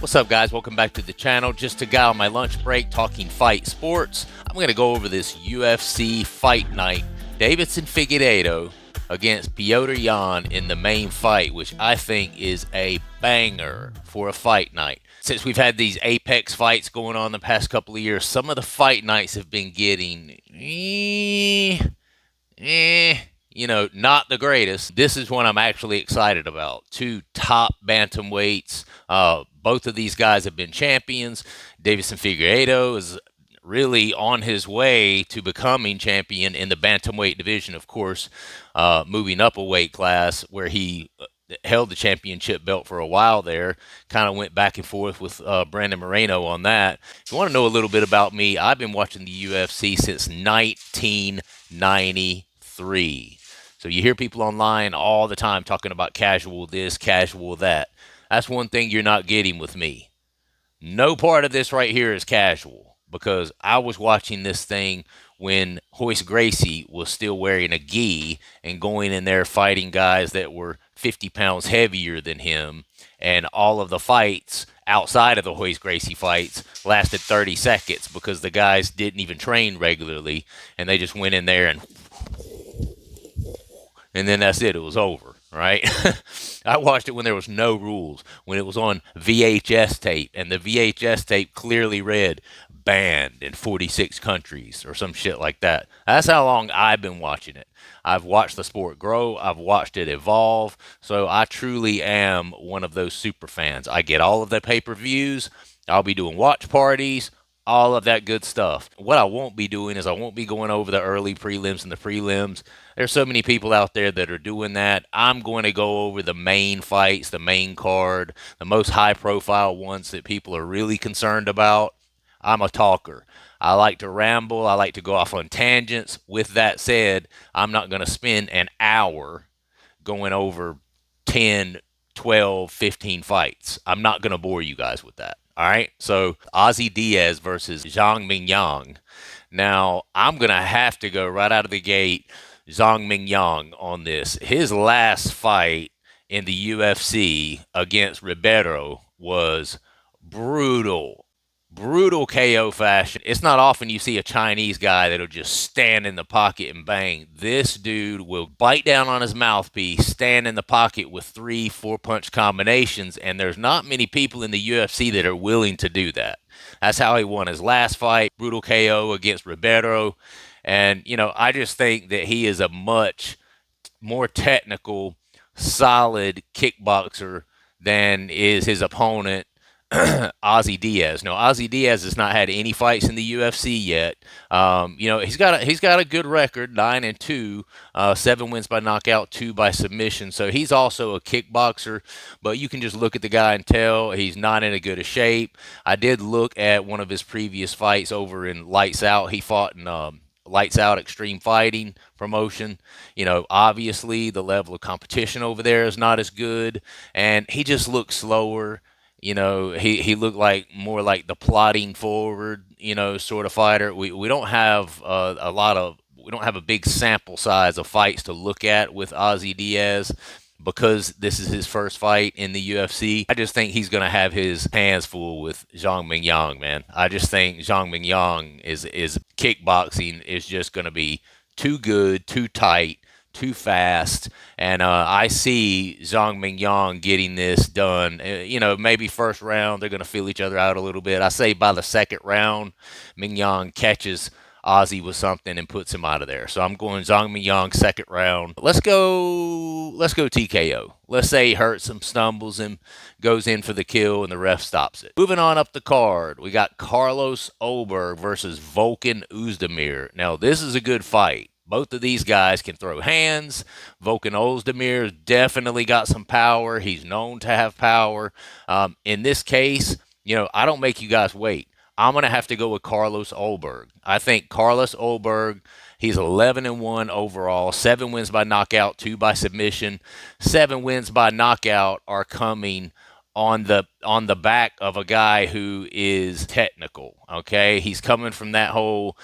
What's up, guys? Welcome back to the channel. Just a guy on my lunch break talking fight sports. I'm going to go over this UFC Fight Night. Deiveson Figueiredo against Petr Yan in the main fight, which I think is a banger for a fight night. Since we've had these Apex fights going on the past couple of years, some of the fight nights have been getting not the greatest. This is one I'm actually excited about. Two top bantamweights. Both of these guys have been champions. Deiveson Figueiredo is really on his way to becoming champion in the bantamweight division, of course, moving up a weight class where he held the championship belt for a while there. Kind of went back and forth with Brandon Moreno on that. If you want to know a little bit about me, I've been watching the UFC since 1993. So you hear people online all the time talking about casual this, casual that. That's one thing you're not getting with me. No part of this right here is casual, because I was watching this thing when Royce Gracie was still wearing a gi and going in there fighting guys that were 50 pounds heavier than him. And all of the fights outside of the Royce Gracie fights lasted 30 seconds because the guys didn't even train regularly, and they just went in there and then that's it. It was over, right? I watched it when there was no rules, when it was on VHS tape, and the VHS tape clearly read banned in 46 countries or some shit like that. That's how long I've been watching it. I've watched the sport grow. I've watched it evolve. So I truly am one of those super fans. I get all of the pay-per-views. I'll be doing watch parties, all of that good stuff. What I won't be doing is I won't be going over the early prelims and the prelims. There's so many people out there that are doing that. I'm going to go over the main fights, the main card, the most high-profile ones that people are really concerned about. I'm a talker. I like to ramble. I like to go off on tangents. With that said, I'm not going to spend an hour going over 10, 12, 15 fights. I'm not going to bore you guys with that. All right, so Ozzy Diaz versus Zhang Mingyang. Now, I'm going to have to go right out of the gate Zhang Mingyang on this. His last fight in the UFC against Ribeiro was brutal. Brutal KO fashion. It's not often you see a Chinese guy that'll just stand in the pocket and bang. This dude will bite down on his mouthpiece, stand in the pocket with 3-4 punch combinations, and there's not many people in the UFC that are willing to do that. That's how he won his last fight, brutal KO against Ribeiro. And, I just think that he is a much more technical, solid kickboxer than is his opponent, Ozzy Diaz. No, Ozzy Diaz has not had any fights in the UFC yet. He's got a good record, 9-2, 7 wins by knockout, 2 by submission. So he's also a kickboxer, but you can just look at the guy and tell he's not in a good a shape. I did look at one of his previous fights over in Lights Out. He fought in Lights Out Extreme Fighting promotion. Obviously the level of competition over there is not as good, and he just looks slower. He looked like more like the plodding forward, sort of fighter. We don't have we don't have a big sample size of fights to look at with Ozzy Diaz because this is his first fight in the UFC. I just think he's going to have his hands full with Zhang Mingyang, man. I just think Zhang Mingyang is kickboxing is just going to be too good, too tight, too fast, and I see Zhang Mingyang getting this done. Maybe first round they're going to feel each other out a little bit. I say by the second round, Mingyang catches Ozzy with something and puts him out of there. So I'm going Zhang Mingyang second round. Let's go TKO. Let's say he hurts him, stumbles him, goes in for the kill, and the ref stops it. Moving on up the card, we got Carlos Oberg versus Volkan Oezdemir. Now, this is a good fight. Both of these guys can throw hands. Volkan Ozdemir's definitely got some power. He's known to have power. In this case, I don't make you guys wait. I'm going to have to go with Carlos Oberg. I think Carlos Oberg, he's 11-1 overall, 7 wins by knockout, 2 by submission. 7 wins by knockout are coming on the back of a guy who is technical. Okay, he's coming from that whole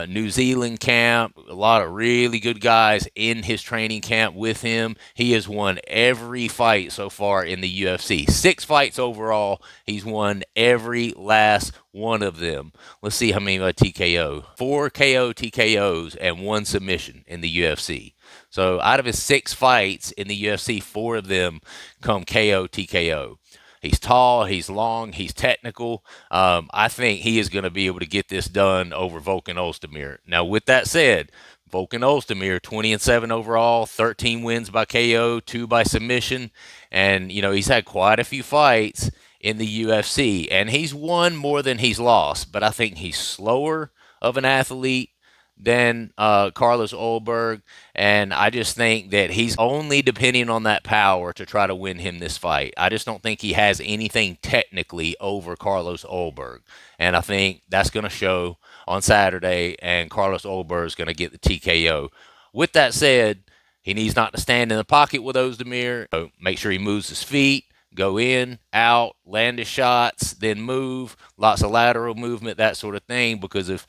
New Zealand camp. A lot of really good guys in his training camp with him. He has won every fight so far in the UFC. 6 fights overall. He's won every last one of them. Let's see how many TKO. 4 KO TKOs and 1 submission in the UFC. So out of his 6 fights in the UFC, 4 of them come KO TKO. He's tall, he's long, he's technical. I think he is going to be able to get this done over Volkan Ozdemir. Now, with that said, Volkan Ozdemir, 20-7 overall, 13 wins by KO, 2 by submission, and he's had quite a few fights in the UFC, and he's won more than he's lost. But I think he's slower of an athlete than Carlos Ulberg, and I just think that he's only depending on that power to try to win him this fight. I just don't think he has anything technically over Carlos Ulberg, and I think that's going to show on Saturday, and Carlos Ulberg is going to get the TKO. With that said, he needs not to stand in the pocket with Ozdemir. So make sure he moves his feet, go in, out, land his shots, then move, lots of lateral movement, that sort of thing, because if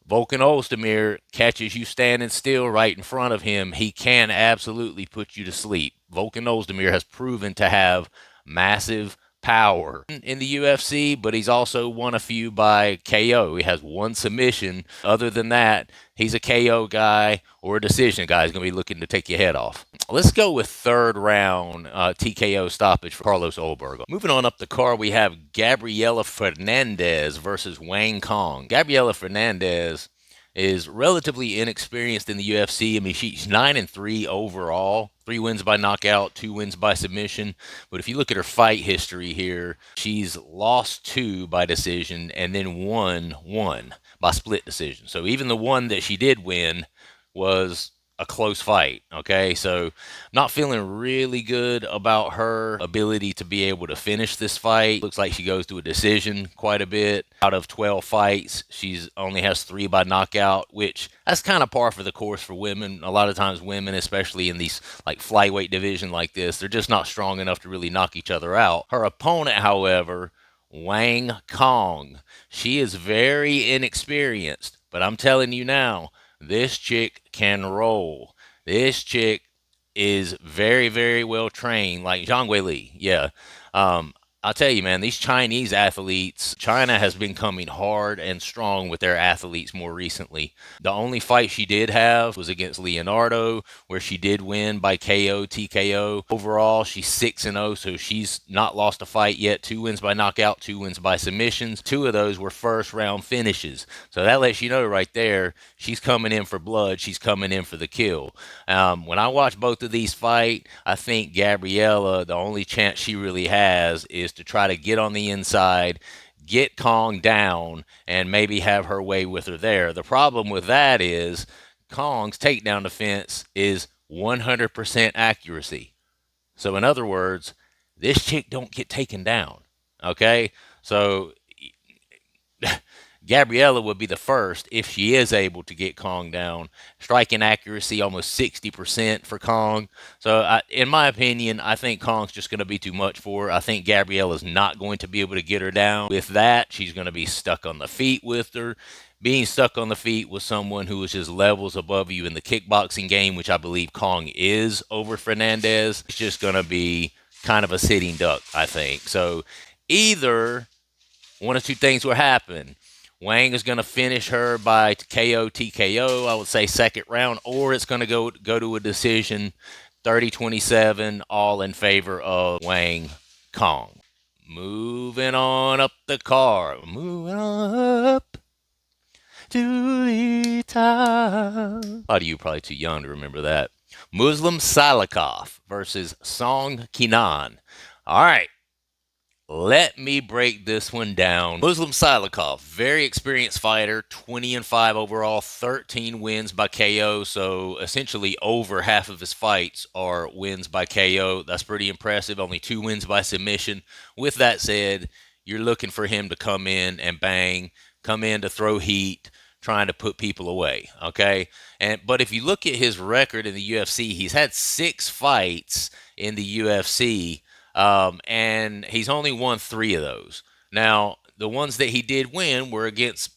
Volkan Ozdemir catches you standing still right in front of him, he can absolutely put you to sleep. Volkan Ozdemir has proven to have massive power in the UFC, but he's also won a few by KO. He has 1 submission. Other than that, he's a KO guy or a decision guy. He's going to be looking to take your head off. Let's go with 3rd round TKO stoppage for Carlos Ulberg. Moving on up the card, we have Gabriela Fernandez versus Wang Kong. Gabriela Fernandez is relatively inexperienced in the UFC. I mean, she's 9-3 overall, 3 wins by knockout, 2 wins by submission. But if you look at her fight history here, she's lost 2 by decision and then won 1 by split decision. So even the one that she did win was a close fight. Okay, so not feeling really good about her ability to be able to finish this fight. Looks like she goes to a decision quite a bit. Out of 12 fights, she's only has 3 by knockout, which that's kind of par for the course for women. A lot of times women, especially in these like flyweight division like this, they're just not strong enough to really knock each other out. Her opponent, however, Wang Kong, she is very inexperienced, but I'm telling you now, this chick can roll. This chick is very, very well trained, like Zhang Weili. Yeah. I'll tell you, man, these Chinese athletes, China has been coming hard and strong with their athletes more recently. The only fight she did have was against Leonardo, where she did win by KO, TKO. Overall, she's 6-0, so she's not lost a fight yet. 2 wins by knockout, 2 wins by submissions. 2 of those were first-round finishes. So that lets you know right there, she's coming in for blood. She's coming in for the kill. When I watch both of these fight, I think Gabriela, the only chance she really has is to try to get on the inside, get Kong down, and maybe have her way with her there. The problem with that is Kong's takedown defense is 100% accuracy. So in other words, this chick don't get taken down. Okay? So Gabriela would be the first if she is able to get Kong down. Striking accuracy almost 60% for Kong. So in my opinion, I think Kong's just going to be too much for her. I think Gabriela's not going to be able to get her down. With that, she's going to be stuck on the feet with her. Being stuck on the feet with someone who is just levels above you in the kickboxing game, which I believe Kong is over Fernandez, it's just going to be kind of a sitting duck, I think. So either one of 2 things will happen. Wang is going to finish her by KO, TKO, I would say 2nd round, or it's going to go to a decision, 30-27, all in favor of Wang Kong. Moving on up the card. Moving on up to the top. A lot of you are probably too young to remember that. Muslim Salikov versus Song Kenan. All right. Let me break this one down. Muslim Salikov, very experienced fighter, 20-5 overall, 13 wins by KO. So essentially over half of his fights are wins by KO. That's pretty impressive. Only 2 wins by submission. With that said, you're looking for him to come in and bang, come in to throw heat, trying to put people away. Okay. But if you look at his record in the UFC, he's had 6 fights in the UFC. And he's only won 3 of those. Now, the ones that he did win were against,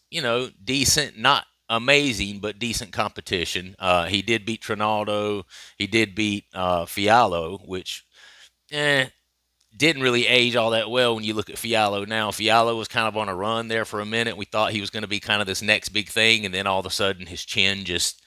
decent, not amazing, but decent competition. He did beat Trinaldo. He did beat Fiallo, which didn't really age all that well when you look at Fiallo now. Fiallo was kind of on a run there for a minute. We thought he was going to be kind of this next big thing, and then all of a sudden his chin just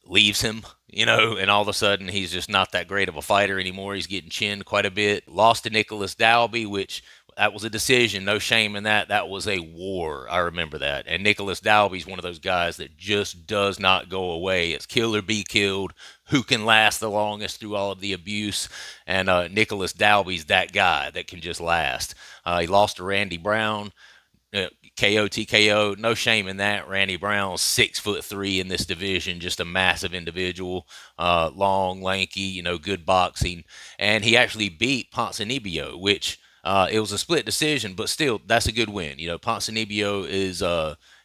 leaves him, and all of a sudden he's just not that great of a fighter anymore. He's getting chinned quite a bit. Lost to Nicholas Dalby, which that was a decision. No shame in that. That was a war. I remember that. And Nicholas Dalby's one of those guys that just does not go away. It's kill or be killed. Who can last the longest through all of the abuse? And Nicholas Dalby's that guy that can just last. He lost to Randy Brown. KO, TKO, no shame in that. Randy Brown's 6'3" in this division, just a massive individual, long, lanky, good boxing, and he actually beat Ponzinibbio, which it was a split decision, but still, that's a good win. Ponzinibbio is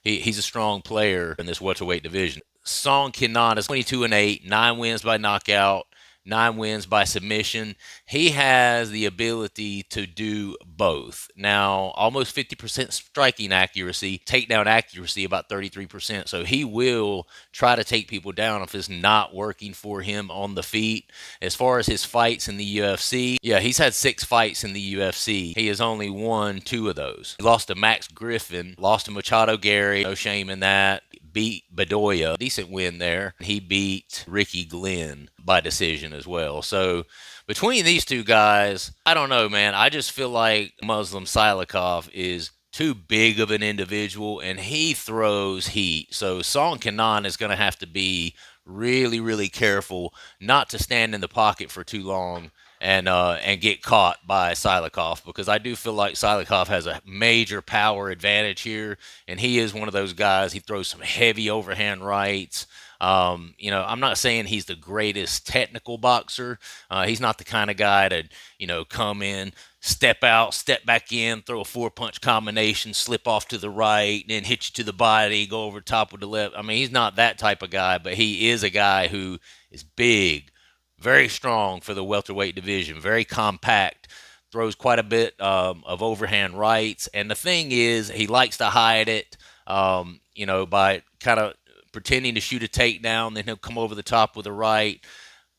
he's a strong player in this welterweight division. Song Kenan is 22-8, 9 wins by knockout, 9 wins by submission. He has the ability to do both. Now, almost 50% striking accuracy, takedown accuracy about 33%. So he will try to take people down if it's not working for him on the feet. As far as his fights in the UFC, yeah, he's had 6 fights in the UFC. He has only won 2 of those. He lost to Max Griffin, lost to Machado Gary, no shame in that. Beat Bedoya, decent win there. He beat Ricky Glenn by decision as well. So between these 2 guys, I don't know, man. I just feel like Muslim Sailikov is too big of an individual, and he throws heat. So Song Kenan is going to have to be really, really careful not to stand in the pocket for too long and get caught by Sailikov, because I do feel like Sailikov has a major power advantage here, and he is one of those guys. He throws some heavy overhand rights. I'm not saying he's the greatest technical boxer. He's not the kind of guy to, come in, step out, step back in, throw a 4-punch combination, slip off to the right, then hit you to the body, go over top with the left. I mean, he's not that type of guy, but he is a guy who is big, very strong for the welterweight division, very compact, throws quite a bit of overhand rights. And the thing is, he likes to hide it, by kind of pretending to shoot a takedown, then he'll come over the top with a right.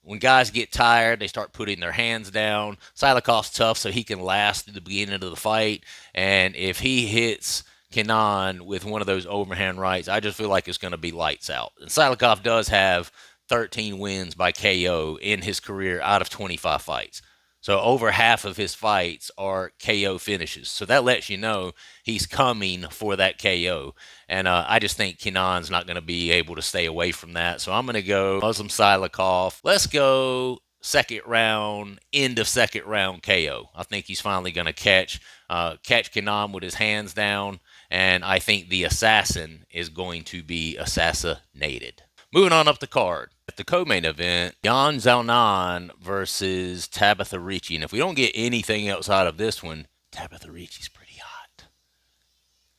When guys get tired, they start putting their hands down. Sailikov's tough, so he can last through the beginning of the fight. And if he hits Kenan with one of those overhand rights, I just feel like it's going to be lights out. And Sailikov does have 13 wins by KO in his career out of 25 fights. So over half of his fights are KO finishes. So that lets you know he's coming for that KO. And I just think Kenan's not going to be able to stay away from that. So I'm going to go Muslim Sailikov. Let's go second round, end of second round KO. I think he's finally going to catch Kenan with his hands down. And I think the assassin is going to be assassinated. Moving on up the card. At the co-main event, Yan Xiaonan versus Tabitha Ricci. And if we don't get anything outside of this one, Tabitha Ricci's pretty hot.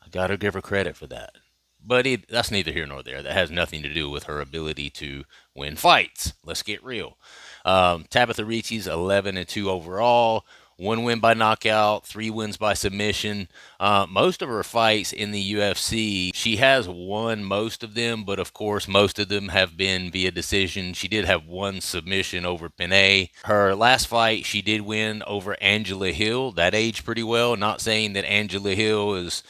I got to give her credit for that. But that's neither here nor there. That has nothing to do with her ability to win fights. Let's get real. Tabitha Ricci's 11-2 overall. 1 win by knockout, 3 wins by submission. Most of her fights in the UFC, she has won most of them, but of course, most of them have been via decision. She did have 1 submission over Pinay. Her last fight, she did win over Angela Hill. That aged pretty well. Not saying that Angela Hill is,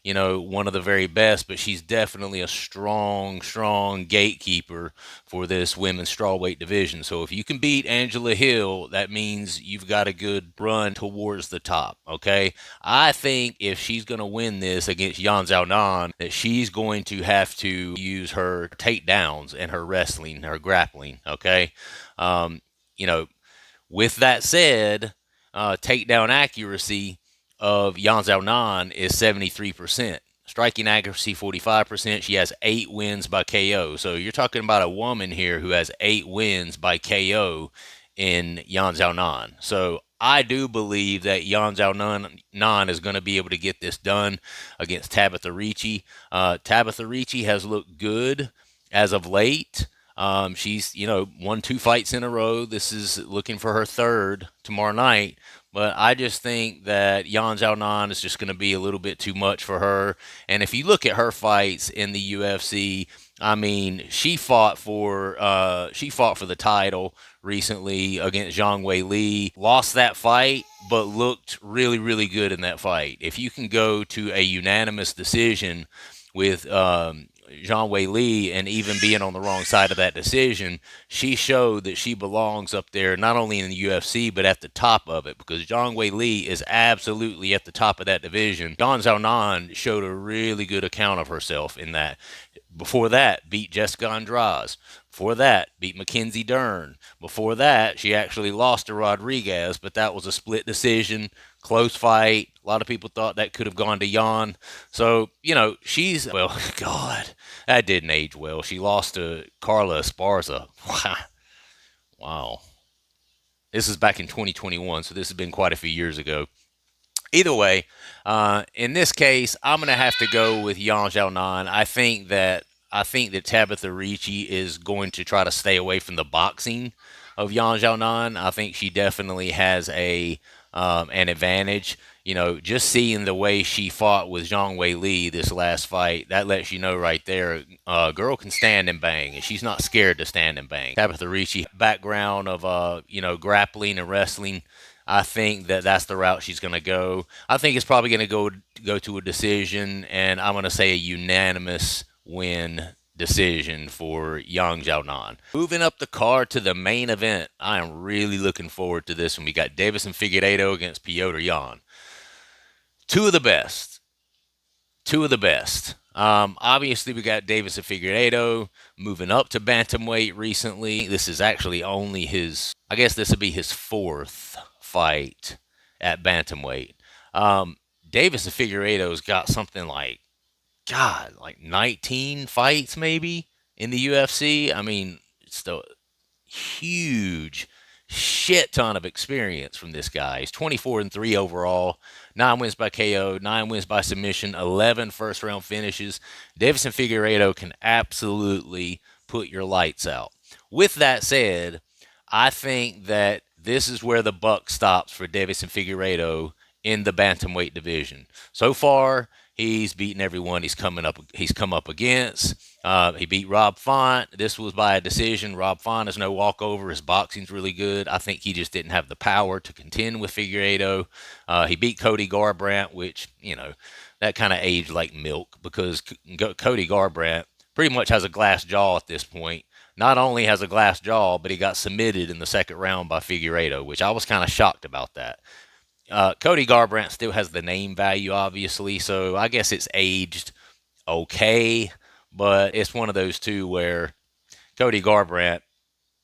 one of the very best, but she's definitely a strong gatekeeper for this women's strawweight division. So if you can beat Angela Hill, that means you've got a good run towards the top, okay? I think if she's going to win this against Yan Xiaonan, that she's going to have to use her takedowns and her wrestling, her grappling, okay? With that said, takedown accuracy of Yan Xiaonan is 73%. Striking accuracy 45%. She has 8 wins by KO. So you're talking about a woman here who has 8 wins by KO in Yan Xiaonan. So I do believe that Yan Xiaonan is going to be able to get this done against Tabitha Ricci. Tabitha Ricci has looked good as of late. She's, won 2 fights in a row. This is looking for her third tomorrow night. But I just think that Yan Xiaonan is just going to be a little bit too much for her. And if you look at her fights in the UFC, I mean, she fought for the title recently against Zhang Wei Li. Lost that fight, but looked really, really good in that fight. If you can go to a unanimous decision with Zhang Wei Li and even being on the wrong side of that decision, she showed that she belongs up there, not only in the UFC, but at the top of it, because Zhang Wei Li is absolutely at the top of that division. Yan Xiaonan showed a really good account of herself in that. Before that, beat Jessica Andrade. Before that, beat Mackenzie Dern. Before that, she actually lost to Rodriguez, but that was a split decision, close fight. A lot of people thought that could have gone to Yan. So, well, God, that didn't age well. She lost to Carla Esparza. Wow. This is back in 2021, so this has been quite a few years ago. Either way, in this case, I'm gonna have to go with Yan Xiaonan. I think that Tabitha Ricci is going to try to stay away from the boxing of Yan Xiaonan. I think she definitely has an advantage. Just seeing the way she fought with Zhang Wei Li this last fight, that lets you know right there, girl can stand and bang, and she's not scared to stand and bang. Tabitha Ricci background of grappling and wrestling. I think that that's the route she's going to go. I think it's probably going to go to a decision, and I'm going to say a unanimous win decision for Yang Xiaonan. Moving up the card to the main event, I am really looking forward to this one. We got Deiveson Figueiredo against Petr Yan. Two of the best. Two of the best. Obviously, we got Deiveson Figueiredo moving up to bantamweight recently. This is actually only I guess this would be his fourth fight at bantamweight. Deiveson Figueiredo's got something like, God, like 19 fights maybe in the UFC. I mean, it's the huge shit ton of experience from this guy. He's 24-3 overall, 9 wins by KO, 9 wins by submission, 11 first round finishes. Deiveson Figueiredo can absolutely put your lights out. With that said, I think that this is where the buck stops for Deiveson Figueiredo in the bantamweight division. So far, he's beaten everyone he's come up against. He beat Rob Font. This was by a decision. Rob Font is no walkover. His boxing's really good. I think he just didn't have the power to contend with Figueiredo. He beat Cody Garbrandt, which, that kind of aged like milk, because Cody Garbrandt pretty much has a glass jaw at this point. Not only has a glass jaw, but he got submitted in the second round by Figueiredo, which I was kind of shocked about that. Cody Garbrandt still has the name value, obviously, so I guess it's aged okay, but it's one of those two where Cody Garbrandt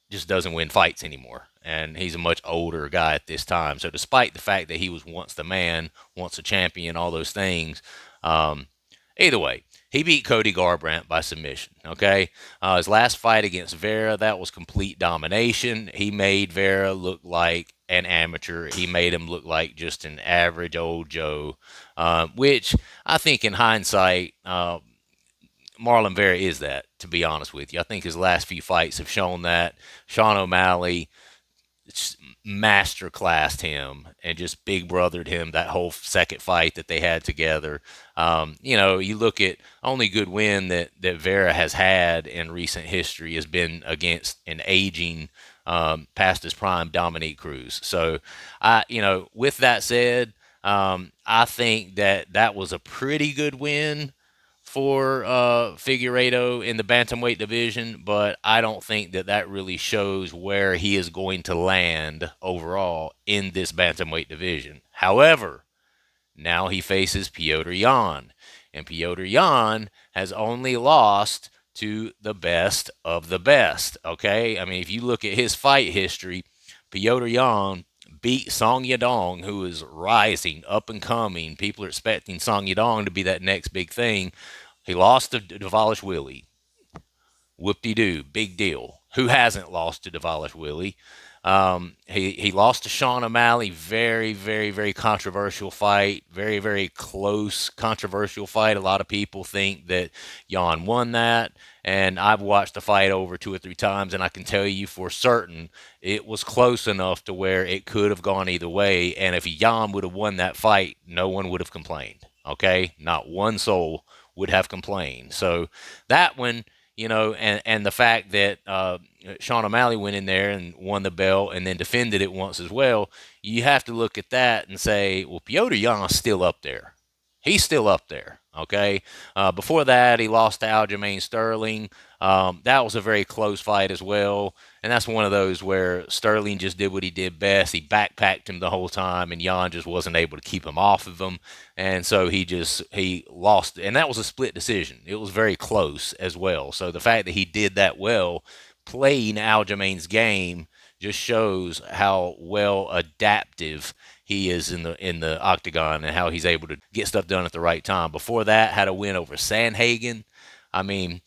just doesn't win fights anymore, and he's a much older guy at this time. So despite the fact that he was once the man, once a champion, all those things, either way, he beat Cody Garbrandt by submission, okay? His last fight against Vera, that was complete domination. He made Vera look like an amateur. He made him look like just an average old Joe, which I think in hindsight, Marlon Vera is that, to be honest with you. I think his last few fights have shown that. Sean O'Malley masterclassed him and just big brothered him that whole second fight that they had together. You look at only good win that Vera has had in recent history has been against an aging, past his prime Dominique Cruz. So, with that said, I think that was a pretty good win for Figueiredo in the bantamweight division, but I don't think that really shows where he is going to land overall in this bantamweight division. However, now he faces Petr Yan, and Petr Yan has only lost to the best of the best, okay? I mean, if you look at his fight history, Petr Yan beat Song Yadong, who is rising, up and coming. People are expecting Song Yadong to be that next big thing. He lost to Davalish-Willie. Whoop-de-doo, big deal. Who hasn't lost to Davalish-Willie? He lost to Sean O'Malley. Very, very, very controversial fight. Very, very close, controversial fight. A lot of people think that Yan won that. And I've watched the fight over 2 or 3 times, and I can tell you for certain it was close enough to where it could have gone either way. And if Yan would have won that fight, no one would have complained. Okay? Not one soul would have complained. So that one, and the fact that Sean O'Malley went in there and won the belt and then defended it once as well, you have to look at that and say, well, Petr Yan's still up there. He's still up there. Okay. Before that, he lost to Aljamain Sterling. That was a very close fight as well. And that's one of those where Sterling just did what he did best. He backpacked him the whole time, and Yan just wasn't able to keep him off of him. And so he lost. And that was a split decision. It was very close as well. So the fact that he did that well, playing Aljamain's game, just shows how well adaptive he is in the octagon and how he's able to get stuff done at the right time. Before that, had a win over Sandhagen. I mean,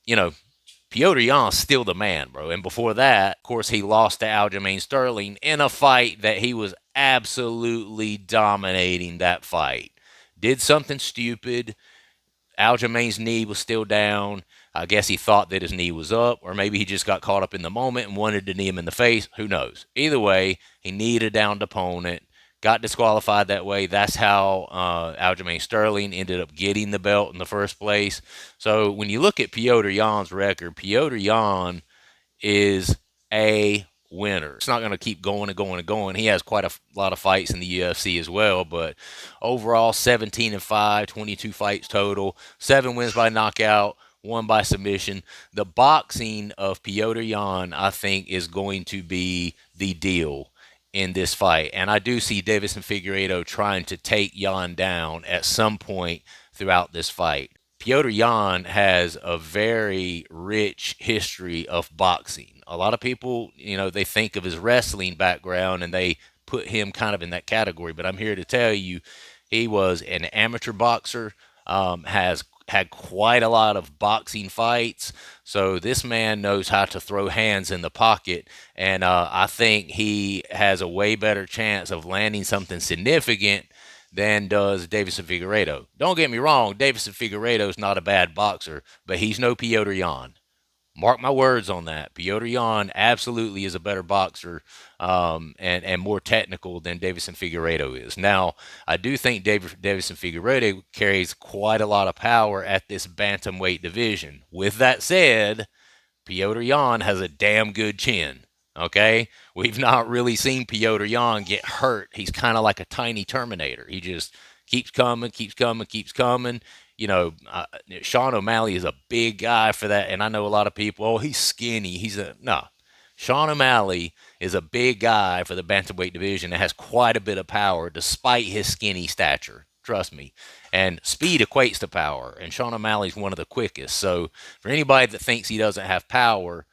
Petr Yan's still the man, bro. And before that, of course, he lost to Aljamain Sterling in a fight that he was absolutely dominating that fight. Did something stupid. Aljamain's knee was still down. I guess he thought that his knee was up, or maybe he just got caught up in the moment and wanted to knee him in the face. Who knows? Either way, he kneed a downed opponent, got disqualified that way. That's how Aljamain Sterling ended up getting the belt in the first place. So when you look at Petr Yan's record, Petr Yan is a winner. It's not going to keep going and going and going. He has quite a lot of fights in the UFC as well, but overall 17-5, 22 fights total, 7 wins by knockout, 1 by submission. The boxing of Petr Yan, I think, is going to be the deal in this fight. And I do see Deiveson Figueiredo trying to take Yan down at some point throughout this fight. Petr Yan has a very rich history of boxing. A lot of people, they think of his wrestling background and they put him kind of in that category. But I'm here to tell you, he was an amateur boxer, has had quite a lot of boxing fights. So this man knows how to throw hands in the pocket. And I think he has a way better chance of landing something significant than does Deiveson Figueiredo. Don't get me wrong, Deiveson Figueiredo is not a bad boxer, but he's no Petr Yan. Mark my words on that. Petr Yan absolutely is a better boxer and more technical than Deiveson Figueiredo is. Now, I do think Deiveson Figueiredo carries quite a lot of power at this bantamweight division. With that said, Petr Yan has a damn good chin. Okay? We've not really seen Petr Yan get hurt. He's kind of like a tiny Terminator. He just keeps coming, keeps coming, keeps coming. Sean O'Malley is a big guy for that. And I know a lot of people, oh, he's skinny. No. Sean O'Malley is a big guy for the bantamweight division that has quite a bit of power despite his skinny stature. Trust me. And speed equates to power. And Sean O'Malley's one of the quickest. So for anybody that thinks he doesn't have power,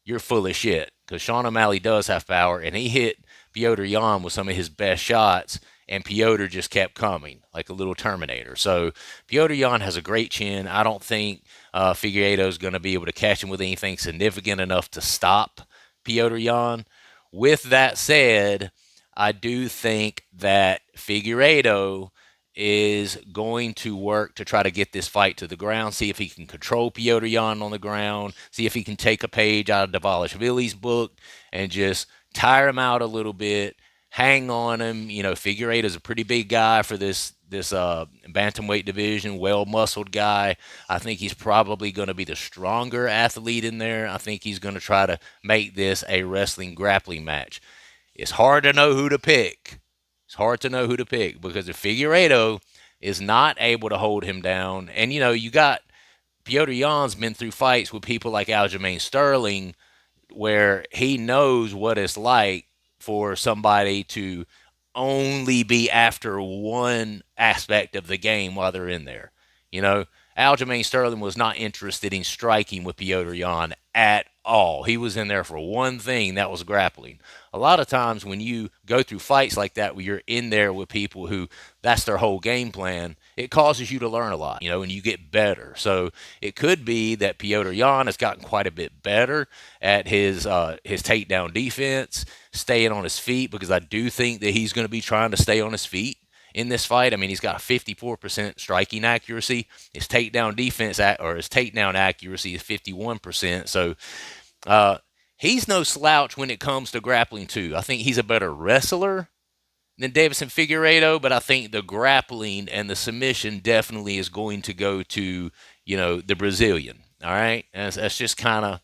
you're full of shit. Because Sean O'Malley does have power. And he hit Petr Yan with some of his best shots. And Petr just kept coming like a little Terminator. So Petr Yan has a great chin. I don't think Figueiredo is going to be able to catch him with anything significant enough to stop Petr Yan. With that said, I do think that Figueiredo is going to work to try to get this fight to the ground, see if he can control Petr Yan on the ground, see if he can take a page out of Dvalishvili's book and just tire him out a little bit, hang on him. Figueiredo is a pretty big guy for this bantamweight division, well-muscled guy. I think he's probably going to be the stronger athlete in there. I think he's going to try to make this a wrestling grappling match. It's hard to know who to pick. It's hard to know who to pick because if Figueiredo is not able to hold him down, and you got Petr Yan's been through fights with people like Aljamain Sterling where he knows what it's like for somebody to only be after one aspect of the game while they're in there. Aljamain Sterling was not interested in striking with Petr Yan at all. He was in there for one thing, that was grappling. A lot of times when you go through fights like that, where you're in there with people who that's their whole game plan, it causes you to learn a lot, and you get better. So it could be that Petr Yan has gotten quite a bit better at his takedown defense, staying on his feet, because I do think that he's going to be trying to stay on his feet in this fight. I mean, he's got a 54% striking accuracy. His takedown defense or his takedown accuracy is 51%. So he's no slouch when it comes to grappling too. I think he's a better wrestler than Deiveson Figueiredo, but I think the grappling and the submission definitely is going to go to the Brazilian. All right, and that's just kind of,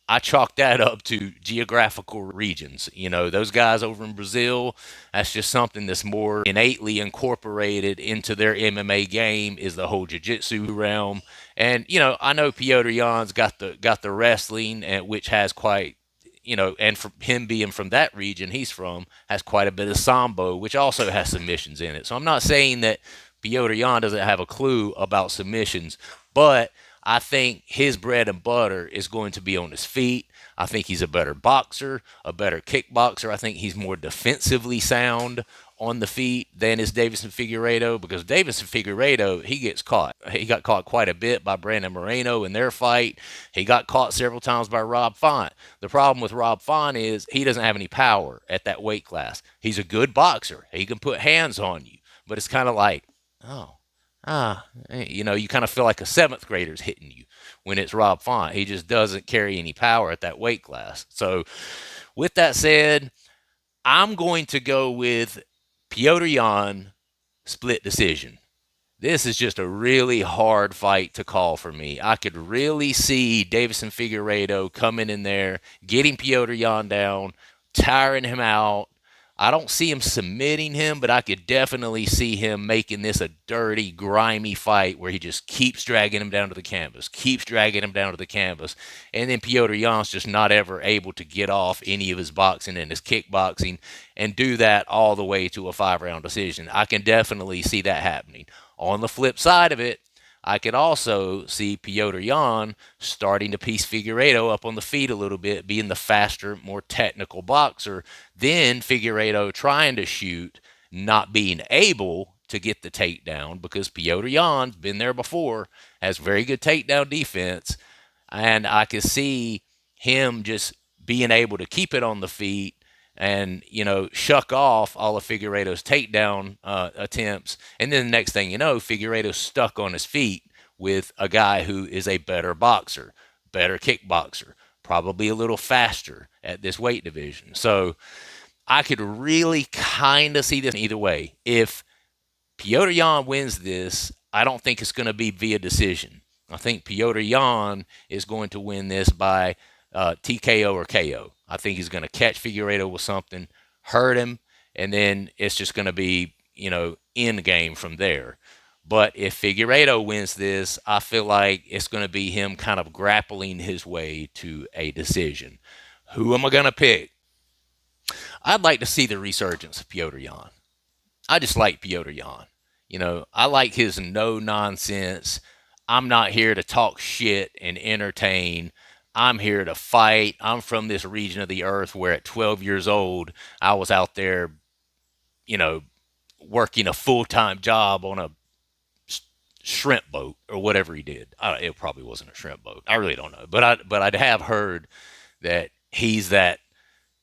I chalk that up to geographical regions. Those guys over in Brazil, that's just something that's more innately incorporated into their MMA game, is the whole jiu-jitsu realm. And I know Petr Yan's got the wrestling, and which has quite, and for him being from that region he's from, has quite a bit of sambo, which also has submissions in it. So I'm not saying that Petr Yan doesn't have a clue about submissions, but I think his bread and butter is going to be on his feet. I think he's a better boxer, a better kickboxer. I think he's more defensively sound on the feet than is Deiveson Figueiredo, because Deiveson Figueiredo, he gets caught. He got caught quite a bit by Brandon Moreno in their fight. He got caught several times by Rob Font. The problem with Rob Font is he doesn't have any power at that weight class. He's a good boxer. He can put hands on you, but it's kind of like, oh, you kind of feel like a seventh grader's hitting you when it's Rob Font. He just doesn't carry any power at that weight class. So with that said, I'm going to go with Petr Yan split decision. This is just a really hard fight to call for me. I could really see Deiveson Figueiredo coming in there, getting Petr Yan down, tiring him out. I don't see him submitting him, but I could definitely see him making this a dirty, grimy fight where he just keeps dragging him down to the canvas, and then Petr Yan's just not ever able to get off any of his boxing and his kickboxing and do that all the way to a 5-round decision. I can definitely see that happening. On the flip side of it, I could also see Petr Yan starting to piece Figueiredo up on the feet a little bit, being the faster, more technical boxer. Then Figueiredo trying to shoot, not being able to get the takedown, because Petr Yan's been there before, has very good takedown defense. And I could see him just being able to keep it on the feet and shuck off all of Figueiredo's takedown attempts, and then the next thing you know, Figueiredo's stuck on his feet with a guy who is a better boxer, better kickboxer, probably a little faster at this weight division. So I could really kind of see this either way. If Petr Yan wins this, I don't think it's going to be via decision. I think Petr Yan is going to win this by TKO or KO. I think he's going to catch Figueiredo with something, hurt him, and then it's just going to be, end game from there. But if Figueiredo wins this, I feel like it's going to be him kind of grappling his way to a decision. Who am I going to pick? I'd like to see the resurgence of Petr Yan. I just like Petr Yan. I like his no-nonsense. I'm not here to talk shit and entertain. I'm here to fight. I'm from this region of the earth where at 12 years old, I was out there, working a full-time job on a shrimp boat or whatever he did. It probably wasn't a shrimp boat. I really don't know. But I'd have heard that he's that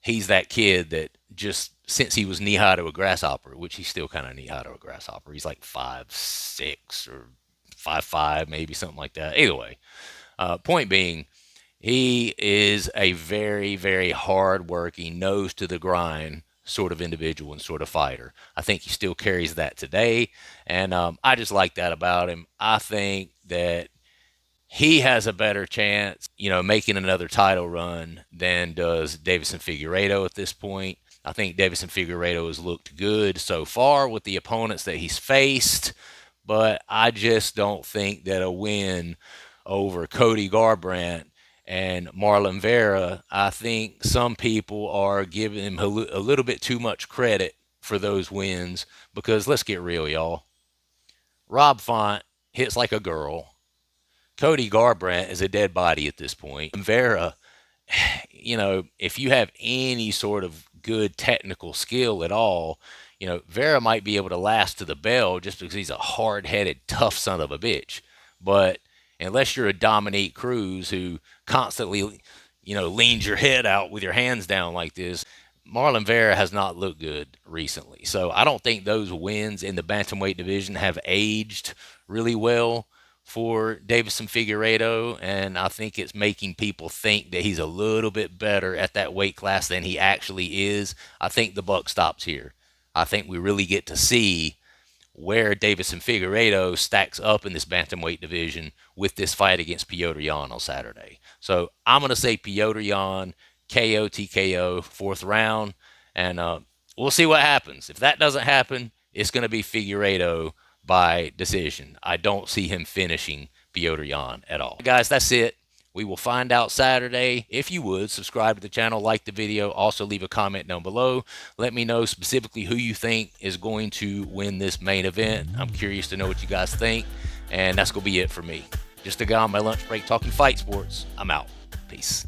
kid that just, since he was knee-high to a grasshopper, which he's still kind of knee-high to a grasshopper. He's like 5'6" or 5'5", maybe something like that. Either way, point being, he is a very, very hard-working, nose to the grind sort of individual and sort of fighter. I think he still carries that today, and I just like that about him. I think that he has a better chance, making another title run than does Deiveson Figueiredo at this point. I think Deiveson Figueiredo has looked good so far with the opponents that he's faced, but I just don't think that a win over Cody Garbrandt and Marlon Vera, I think some people are giving him a little bit too much credit for those wins, because let's get real, y'all. Rob Font hits like a girl. Cody Garbrandt is a dead body at this point. Vera you know, if you have any sort of good technical skill at all, you know, Vera might be able to last to the bell just because he's a hard-headed, tough son of a bitch. But unless you're a Dominique Cruz who constantly, you know, leans your head out with your hands down like this, Marlon Vera has not looked good recently. So I don't think those wins in the bantamweight division have aged really well for Deiveson Figueiredo, and I think it's making people think that he's a little bit better at that weight class than he actually is. I think the buck stops here. I think we really get to see where Deiveson Figueiredo stacks up in this bantamweight division with this fight against Petr Yan on Saturday. So I'm going to say Petr Yan, KO, TKO, fourth round, and we'll see what happens. If that doesn't happen, it's going to be Figueiredo by decision. I don't see him finishing Petr Yan at all. Guys, that's it. We will find out Saturday. If you would, subscribe to the channel, like the video, also leave a comment down below. Let me know specifically who you think is going to win this main event. I'm curious to know what you guys think, and that's going to be it for me. Just a guy on my lunch break talking fight sports. I'm out. Peace.